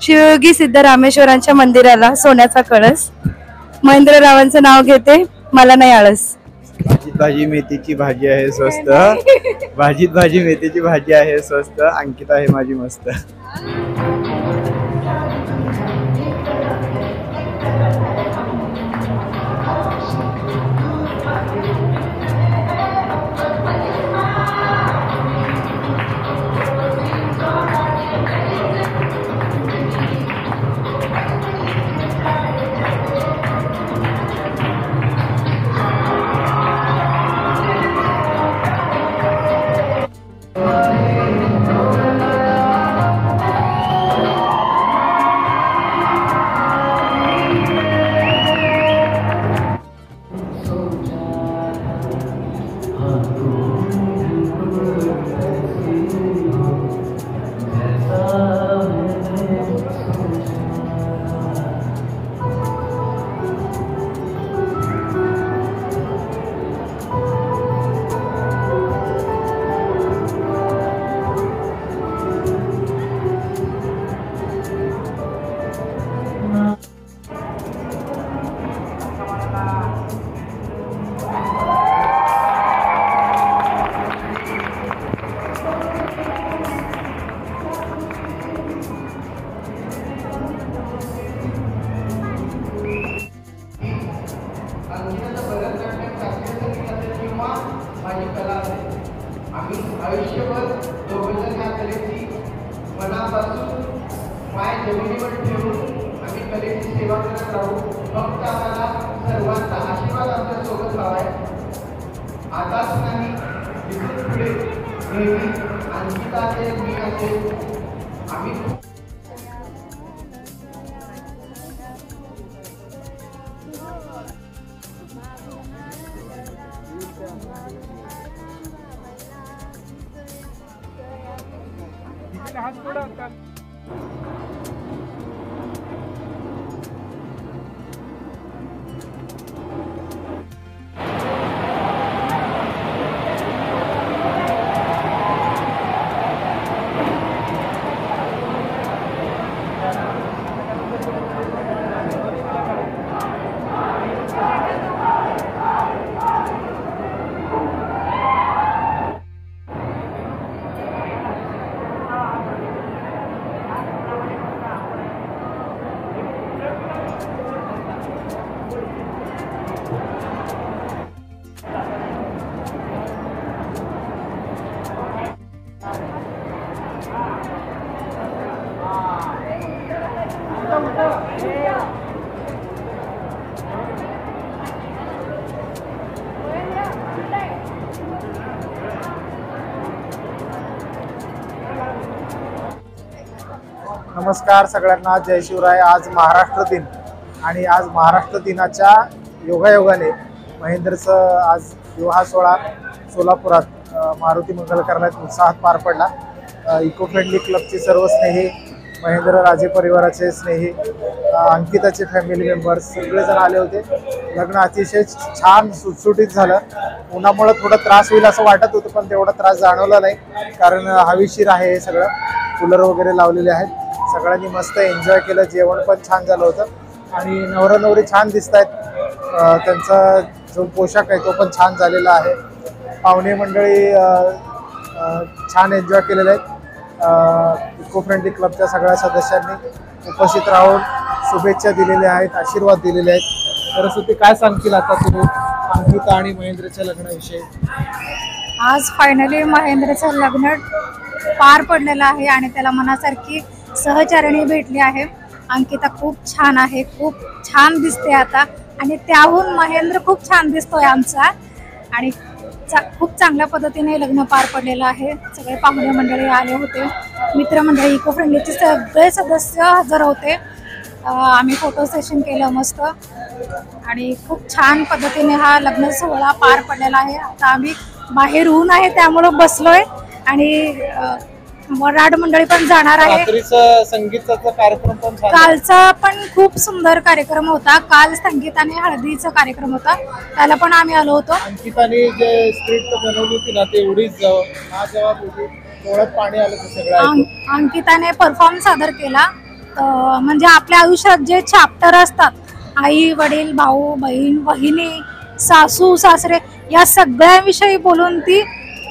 शिवयोगी सिद्धरामेश्वरांच्या मंदिराला सोन्याचा कळस। महेंद्ररावांचं नाव घेते, मला नाही आळस। भाजीत भाजी मेथीची भाजी आहे स्वस्त, भाजीत भाजी मेथीची भाजी आहे स्वस्त, अंकिता आहे माझी मस्त। आम्ही आयुष्यभर दोघंजण या कलेची मनापासून पाय जमिनीवर ठेवून आम्ही कलेची सेवा करत राहू। फक्त आम्हाला सर्वांचा आशीर्वाद आमच्या सोबत हवा आहे। आताच नाही, इथून पुढे नेहमी अंकिता असेल, मी असेल, आम्ही नमस्कार सगळ्यांना, जय शिवराय। आज महाराष्ट्र दिन आणि आज महाराष्ट्र दिनाच्या योगायोगाने महेंद्रचं आज विवाह सोहळा सोलापुरात मारुती मंगल कार्यालयात उत्साहात पार पडला। इको फ्रेंडली क्लबचे सर्व स्नेही, महेंद्र राजे परिवाराचे स्नेही, अंकिताचे फॅमिली मेंबर्स सगळेजण आले होते। लग्न अतिशय छान सुटसुटीत झालं। उन्हामुळे थोडा त्रास होईल असं वाटत होतं, पण तेवढा त्रास जाणवला नाही, कारण हवेशीर आहे हे सगळं। कूलर वगैरे लावलेले आहेत। सगळ्यांनी मस्त एन्जॉय केलं, जेवण पण छान झालं होतं आणि नवरा नवरी छान दिसत आहेत। त्यांचा जो पोशाख आहे तो पण छान झालेला आहे। पाहुणे मंडळी छान एन्जॉय केलेले आहेत। इको फ्रेंडली क्लबच्या सगळ्या सदस्यांनी उपस्थित राहून शुभेच्छा दिलेल्या आहेत, आशीर्वाद दिलेले आहेत। सरस्वती, काय सांगतील आता तुम्ही अंकिता आणि महेंद्रच्या लग्नाविषयी? आज फायनली महेंद्रचं लग्न पार पडलेलं आहे आणि त्याला मनासारखी सहचारिणी भेटली आहे। अंकिता खूप छान आहे, खूप छान दिसते आता, आणि त्याहून महेंद्र खूप छान दिसतोय आमचा, आणि खूप चांगल्या पद्धतीने लग्न पार पडलेलं आहे। सगळे पाहुणे मंडळी आले होते, मित्रमंडळी, इको फ्रेंडलीचे सगळे सदस्य हजर होते। आम्ही फोटो सेशन केलं मस्त, आणि खूप छान पद्धतीने हा लग्न सोहळा पार पडलेला आहे। आता आम्ही बाहेर ऊन आहे त्यामुळे बसलोय, आणि वराड मंडळी पण जाणार आहे। संगीताचा कार्यक्रम पण कालचा पण खूप सुंदर कार्यक्रम होता। काल संगीत आणि हळदीचा कार्यक्रम होता, त्याला पण आम्ही आलो होतो। अंकिताने जे स्क्रिप्ट बनवली होती ना, ते एवढीच डोळ्यात पाणी आलं सगळं। अंकिताने परफॉर्म सादर केला म्हणजे आपल्या आयुष्यात जे चॅप्टर असतात, आई वडील भाऊ बहीण वहिनी सासू सासरे या सगळ्याविषयी बोलून ती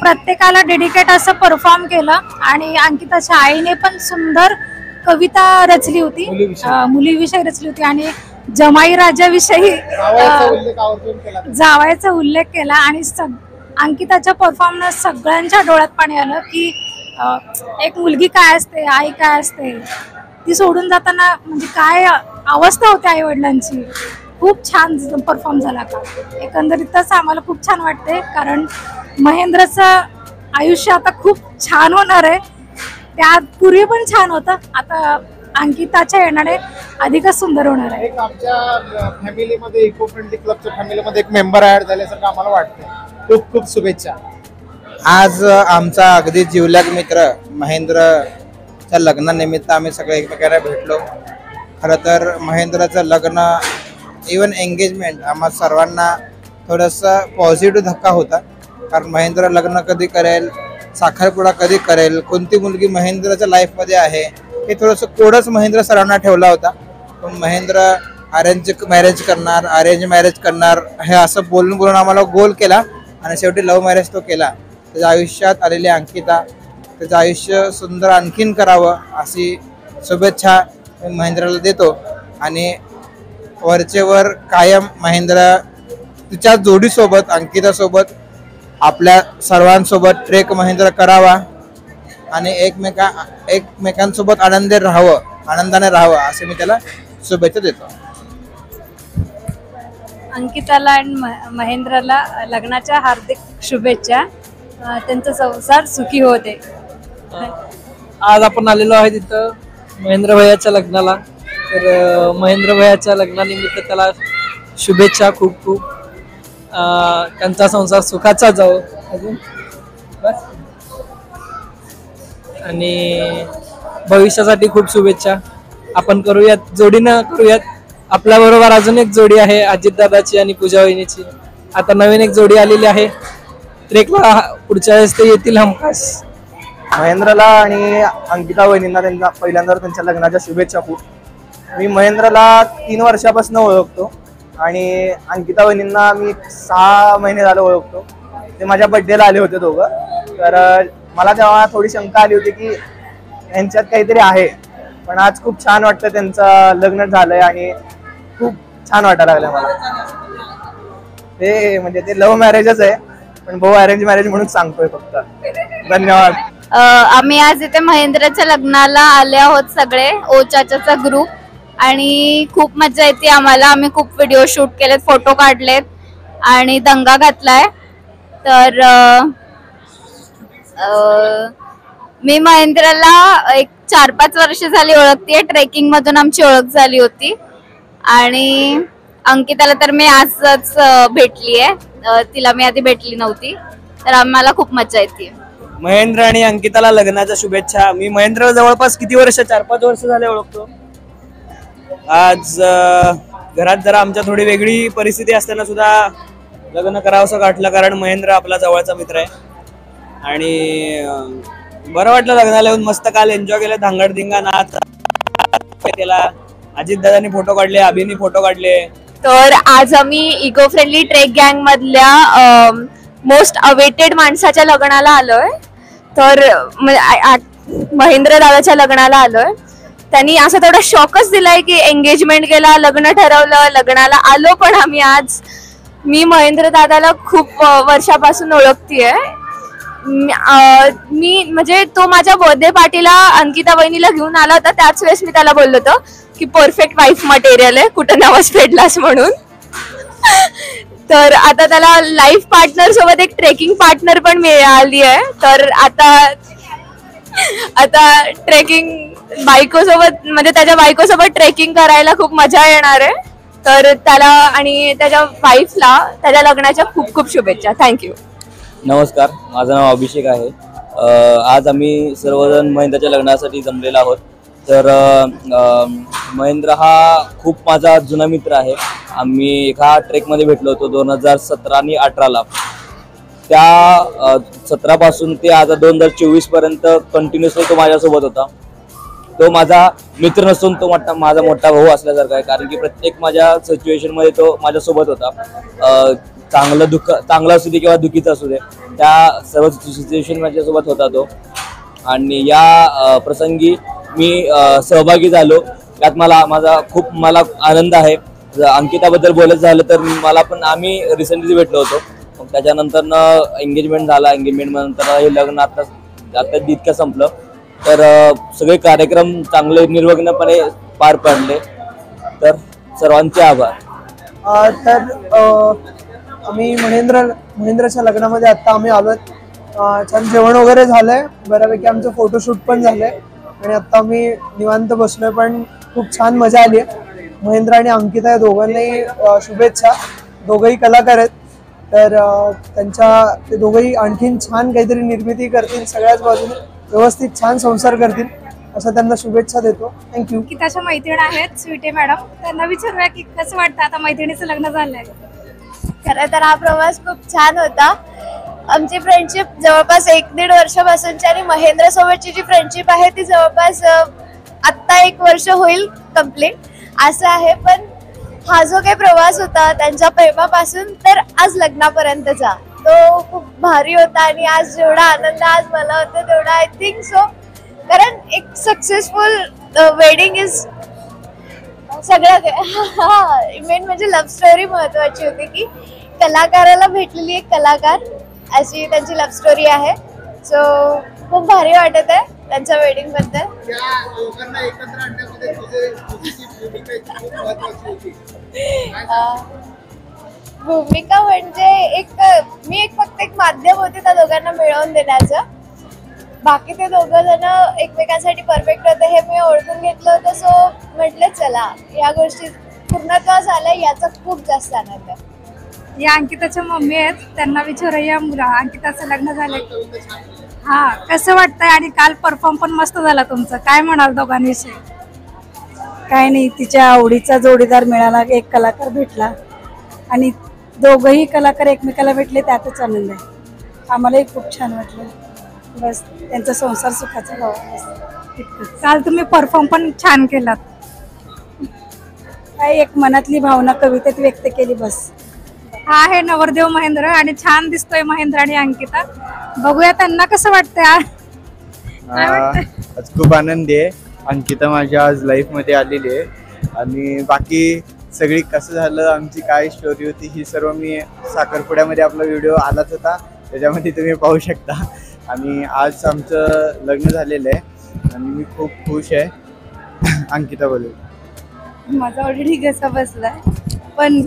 प्रत्येकाला डेडिकेट असं परफॉर्म केलं. आणि अंकिताच्या आईने पण सुंदर कविता रचली होती, मुलीविषयी रचली होती आणि जमाई राजाविषयी जावयाचा उल्लेख केला. आणि अंकिताच्या परफॉर्मन्स सगळ्यांच्या डोळ्यात पाणी आलं की एक मुलगी काय असते, आई काय असते, ती सोडून जाताना म्हणजे काय अवस्था होती आई वडिलांची. खूप छान परफॉर्म झाला का. एकंदरीतच आम्हाला खूप छान वाटते, कारण महेंद्रचं आयुष्य आता खूप छान होणार आहे. त्यापूर्वी पण छान होतं, आता अंकिताच्या येणारे अधिकच सुंदर होणार आहे. एक आमच्या फॅमिलीमध्ये इको फ्रेंडली क्लबच्या फॅमिलीमध्ये एक मेंबर ऍड झाल्यासारखं आम्हाला वाटतं. खूप खूप शुभेच्छा. आज आमचा अगदी जिवलग मित्र महेंद्रच्या लग्नानिमित्त आम्ही सगळे एकमेकांना भेटलो. खरं तर महेंद्रचं लग्न इवन एंगेजमेंट आम्हा सर्वांना थोडंसं पॉझिटिव्ह धक्का होता. कारण महेंद्र लग्न कधी करेल, साखरपुडा कधी करेल, कोणती मुलगी महेंद्रच्या लाईफमध्ये आहे हे थोडंसं कोडच महेंद्र सरांना ठेवला होता. पण महेंद्र अरेंज मॅरेज करणार हे असं बोलून आम्हाला गोल केला आणि शेवटी लव्ह मॅरेज तो केला. त्याच्या आयुष्यात आलेली अंकिता त्याचं आयुष्य सुंदर आणखीन करावं अशी शुभेच्छा मी महेंद्रला देतो. आणि वरचेवर कायम महेंद्र तिच्या जोडीसोबत अंकितासोबत आपल्या सर्वांसोबत ट्रेक महेंद्र करावा आणि एकमेकांसोबत आनंदाने राहावं असे मी त्याला शुभेच्छा देतो. अंकिताला आणि महेंद्रला लग्नाच्या हार्दिक शुभेच्छा. त्यांचा संसार सुखी होते. आज आपण आलेलो आहे तिथं महेंद्र भैयाच्या लग्नाला. तर महेंद्र भैयाच्या लग्नानिमित्त त्याला शुभेच्छा खूप खूप. त्यांचा संसार सुखाचा जाओ अजून बस. आणि भविष्यासाठी खूप शुभेच्छा. आपण करूयात, जोडीनं करूयात. आपल्या बरोबर अजून एक जोडी आहे अजितदादाची आणि पूजा वहिनीची. आता नवीन एक जोडी आलेली आहे. ट्रेकला पुढच्या वेळेस ते येतील हमखास. महेंद्रला आणि अंकिता वहिनींना त्यांना पहिल्यांदा त्यांच्या लग्नाच्या शुभेच्छा खूप. मी महेंद्रला 3 वर्षापासून ओळखतो आणि अंकिता वहिनींना मी 6 महिने झाले ओळखतो. ते माझ्या बड्डेला आले होते दोघं. तर मला तेव्हा थोडी शंका आली होती की यांच्यात काहीतरी आहे, पण आज खूप छान वाटतं त्यांचं लग्न झालंय आणि खूप छान वाटायला लागलं मला. ते म्हणजे ते लव्ह मॅरेजच आहे, पण भाऊ अरेंज मॅरेज म्हणून सांगतोय फक्त. धन्यवाद. आम्ही आज इथे महेंद्रच्या लग्नाला आले आहोत सगळे ओचाचा ग्रुप आणि खूप मजा येते आम्हाला. आम्ही खूप व्हिडिओ शूट केलेत, फोटो काढलेत आणि दंगा घातलाय. तर मी महेंद्रला एक 4-5 वर्ष झाली ओळखते. ट्रेकिंग मधून आमची ओळख झाली होती. आणि अंकिताला तर मी आजच भेटली आहे, तिला मी आधी भेटली नव्हती. तर आम्हाला खूप मजा येते. महेंद्र आणि अंकिताला लग्नाच्या शुभेच्छा. मी महेंद्र जवळपास किती वर्ष 4-5 वर्ष झाले ओळखतो. आज घरात जरा आमच्या थोडी वेगळी परिस्थिती असताना सुद्धा लग्न करावंसं वाटलं, कारण महेंद्र आपला जवळचा मित्र आहे. आणि बरं वाटलं लग्नाला येऊन. मस्त काल एन्जॉय केलं, धांगडधिंगा नाच केला. अजितदादांनी फोटो काढले, अभिनी फोटो काढले. तर आज आम्ही इको फ्रेंडली ट्रेक गँग मधल्या मोस्ट अवेटेड माणसाच्या लग्नाला आलोय. तर महेंद्र दादाच्या लग्नाला आलोय. त्यांनी असं थोडा शॉकच दिलाय की एंगेजमेंट केला, लग्न ठरवलं, लग्नाला आलो. पण आम्ही आज, मी महेंद्र दादाला खूप वर्षापासून ओळखतीये. मी म्हणजे तो माझ्या बर्थडे पार्टीला अंकिता वहिनीला घेऊन आला होता. त्याच वेळेस मी त्याला बोललो होतो की परफेक्ट वाईफ मटेरियल आहे, कुठं नावच फेडलास म्हणून. तर आता त्याला लाईफ पार्टनर सोबत एक ट्रेकिंग पार्टनर पण मिळाली आहे. तर आता ट्रेकिंग बायकोसोबत म्हणजे त्याच्या बायकोसोबत ट्रेकिंग करायला खूप मजा येणार आहे. तर त्याला आणि त्याच्या वाईफला त्याच्या लग्नाच्या खूप खूप शुभेच्छा. थँक्यू. नमस्कार, माझं नाव अभिषेक आहे. आज आम्ही सर्वजण महेंद्रच्या लग्नासाठी जमलेलो आहोत. तर महेंद्र हा खूप माझा जुना मित्र आहे. आम्ही एका ट्रेकमध्ये भेटलो होतो 2017 आणि 18ला. त्या 17 पासून ते आता 2024 पर्यंत कंटिन्युअसली तो माझ्यासोबत होता. तो माझा मित्र नसून तो माझा मोठा भाऊ असल्यासारखा आहे, कारण की प्रत्येक माझ्या सिच्युएशनमध्ये तो माझ्यासोबत होता. चांगलं असू दे किंवा दुःखीचं असू दे, त्या सर्व सिच्युएशन माझ्यासोबत होता तो. आणि या प्रसंगी मी सहभागी झालो, त्यात मला खूप आनंद आहे. अंकिताबद्दल बोलायचं झालं तर आम्ही रिसेंटली भेटलो होतो. मग त्याच्यानंतर एंगेजमेंट झाला. एंगेजमेंट नंतर हे लग्न आता इतकं संपलं. तर सगळे कार्यक्रम चांगले निर्विघ्नपणे पार पडले. तर सर्वांचे आभार. तर आम्ही महेंद्रच्या लग्नामध्ये आता आम्ही आलोय. छान जेवण वगैरे झालंय, बऱ्यापैकी आमचं फोटोशूट पण झालंय आणि आता आम्ही निवांत बसलोय. पण खूप छान मजा आली आहे. महेंद्र आणि अंकिता या दोघांनाही शुभेच्छा. दोघंही कलाकार आहेत, तर ते दोघंही आणखीन छान काहीतरी निर्मिती करतील, सगळ्याच बाजूने व्यवस्थित छान संसार करतील असं त्यांना शुभेच्छा देतो. थँक्यू. अंकिताच्या मैत्रीण आहेत स्वीटी मॅडम, त्यांना विचारूया की कसं वाटतं आता मैत्रिणीचं लग्न झालंय. खरं तर हा प्रवास खूप छान होता. आमची फ्रेंडशिप जवळपास 1-1.5 वर्षापासूनची आणि महेंद्र सोबतची जी फ्रेंडशिप आहे ती जवळपास आत्ता 1 वर्ष होईल कम्प्लीट असं आहे. पण हा जो काही प्रवास होता त्यांच्या प्रेमापासून तर आज लग्नापर्यंतचा, तो खूप भारी होता. आणि आज जेवढा आनंद आज मला होता तेवढा आय थिंक सो, कारण एक सक्सेसफुल वेडिंग इज सगळं. मेन म्हणजे लव्ह स्टोरी महत्वाची होती, की कलाकाराला भेटलेली एक कलाकार अशी त्यांची लव्ह स्टोरी आहे. सो खूप भारी वाटत आहे त्यांच्या वेडिंग बद्दल. भूमिका म्हणजे मी फक्त एक माध्यम होते त्या दोघांना मिळवून देण्याचं. बाकी ते दोघं जण एकमेकांसाठी परफेक्ट होते हे मी ओळखून घेतलं होतं. सो म्हटलं चला या गोष्टी पूर्णत्वास आल्या याचा खूप जास्त आनंद आहे. या अंकिताच्या मम्मी आहेत, त्यांना विचारूया मुला अंकिताचं लग्न झालंय. हा, कसं वाटतंय? आणि काल परफॉर्म पण मस्त झाला तुमचं, काय म्हणाल दोघांविषयी? काय नाही, तिच्या आवडीचा जोडीदार मिळाला, एक कलाकार भेटला आणि दोघंही कलाकार एकमेकाला भेटले, त्यातच आनंद आहे. आम्हालाही खूप छान वाटलं. बस त्यांचा संसार सुखाचा व्हावा. काल तुम्ही परफॉर्म पण छान केलात. काय एक मनातली भावना कवितेत व्यक्त केली बस. हा आहे नवरदेव महेंद्र आणि छान दिसतोय महेंद्र आणि अंकिता. बघूया त्यांना कसं वाटतंय. आज खूप आनंदी आहे. अंकिता माझ्या आज लाईफ मध्ये आलेली आहे आणि बाकी सगळी कसं झालं, आमची काय स्टोरी होती, ही सर्व मी साखरपुड्यामध्ये आपला व्हिडिओ आलाच होता, त्याच्यामध्ये तुम्ही पाहू शकता. आणि आज आमचं लग्न झालेलं आहे आणि मी खूप खुश आहे. अंकिता बोलू. माझा ऑलरेडी घसा बसलाय, पण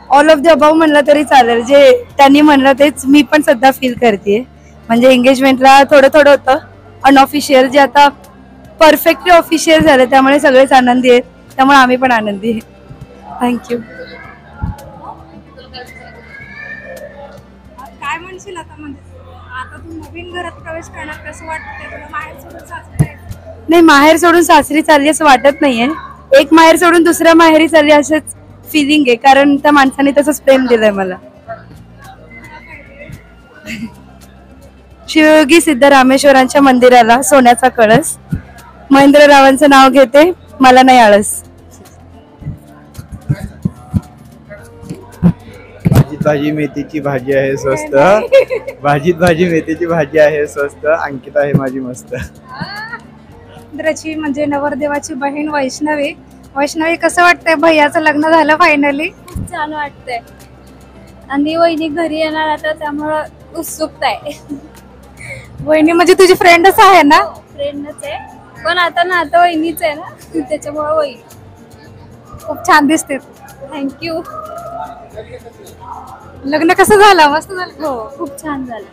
ऑल ऑफ द अबाव म्हणलं तरी चालेल. जे त्यांनी म्हणलं तेच मी पण सध्या फील करते. म्हणजे एंगेजमेंटला थोडं थोडं होतं अनऑफिशियल, जे आता परफेक्टली ऑफिशियल झालं, त्यामुळे सगळेच आनंदी आहेत, त्यामुळे आम्ही पण आनंदी आहे. थँक्यू. काय म्हणशील आता? म्हणजे आता तू नवीन घरात प्रवेश करणार, कसं वाटतं तुला? माहेर सोडून सासरी? नाही, माहेर सोडून सासरी चालली असं वाटत नाहीये. एक माहेर सोडून दुसऱ्या माहेरी चालली असंच फिलिंग आहे, कारण त्या माणसाने तसंच प्रेम दिलंय मला. शिवयोगी सिद्धरामेश्वरांच्या मंदिराला सोन्याचा कळस. महेंद्ररावांचं नाव घेते, मला नाही आळस. भाजीत भाजी मेथीची भाजी आहे स्वस्त. भाजीत भाजी मेथीची भाजी आहे स्वस्त. अंकिता आहे माझी मस्त. इंद्राची म्हणजे नवरदेवाची बहीण वैष्णवी. वैष्णवी, कसं वाटतंय? भैयाचं लग्न झालं फायनली. खूप छान वाटतंय आणि वहिनी घरी येणार आता, त्यामुळं उत्सुकता आहे. वहिनी म्हणजे तुझी फ्रेंडच आहे ना? फ्रेंडच आहे, पण आता नातं वहिनीच आहे ना, त्याच्यामुळे वहिनी. खूप छान दिसते. थँक्यू. लग्न कसं झालं? मस्त झालं. हो, खूप छान झालं.